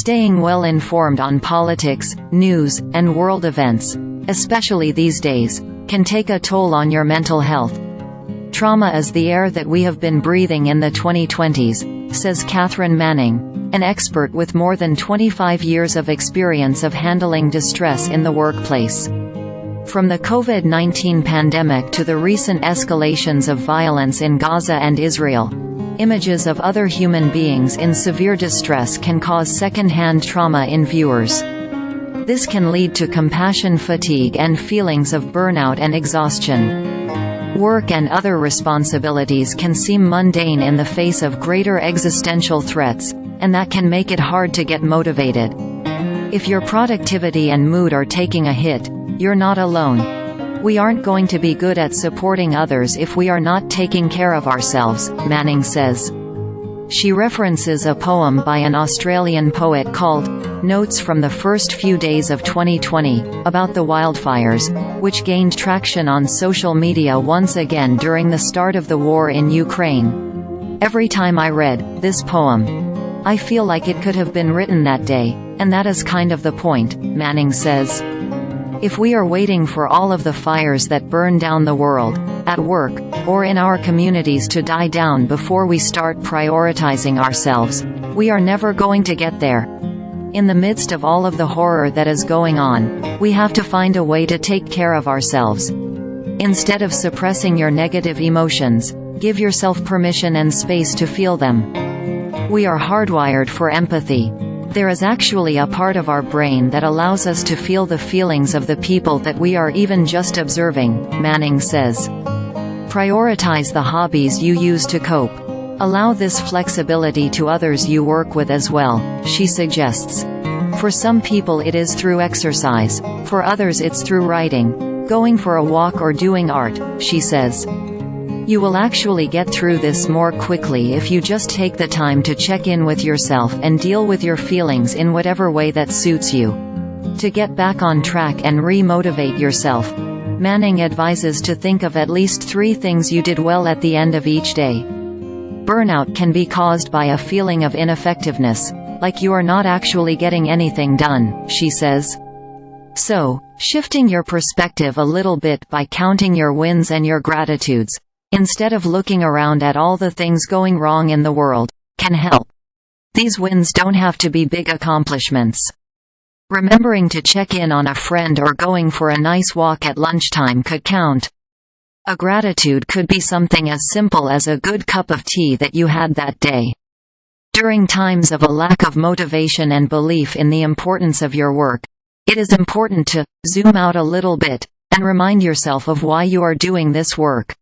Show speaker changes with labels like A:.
A: Staying well informed on politics, news, and world events, especially these days, can take a toll on your mental health. Trauma is the air that we have been breathing in the 2020s, says Catherine Manning, an expert with more than 25 years of experience of handling distress in the workplace. From the COVID-19 pandemic to the recent escalations of violence in Gaza and Israel, images of other human beings in severe distress can cause second-hand trauma in viewers. This can lead to compassion fatigue and feelings of burnout and exhaustion. Work and other responsibilities can seem mundane in the face of greater existential threats, and that can make it hard to get motivated. If your productivity and mood are taking a hit, you're not alone. We aren't going to be good at supporting others if we are not taking care of ourselves, Manning says. She references a poem by an Australian poet called Notes from the First Few Days of 2020, about the wildfires, which gained traction on social media once again during the start of the war in Ukraine. Every time I read this poem, I feel like it could have been written that day, and that is kind of the point, Manning says. If we are waiting for all of the fires that burn down the world, at work, or in our communities to die down before we start prioritizing ourselves, we are never going to get there. In the midst of all of the horror that is going on, we have to find a way to take care of ourselves. Instead of suppressing your negative emotions, give yourself permission and space to feel them. We are hardwired for empathy. There is actually a part of our brain that allows us to feel the feelings of the people that we are even just observing, Manning says. Prioritize the hobbies you use to cope. Allow this flexibility to others you work with as well, she suggests. For some people it is through exercise, for others it's through writing, going for a walk or doing art, she says. You will actually get through this more quickly if you just take the time to check in with yourself and deal with your feelings in whatever way that suits you. To get back on track and re-motivate yourself, Manning advises to think of at least 3 things you did well at the end of each day. Burnout can be caused by a feeling of ineffectiveness, like you are not actually getting anything done, she says. So, shifting your perspective a little bit by counting your wins and your gratitudes, instead of looking around at all the things going wrong in the world, can help. These wins don't have to be big accomplishments. Remembering to check in on a friend or going for a nice walk at lunchtime could count. A gratitude could be something as simple as a good cup of tea that you had that day. During times of a lack of motivation and belief in the importance of your work, it is important to zoom out a little bit and remind yourself of why you are doing this work.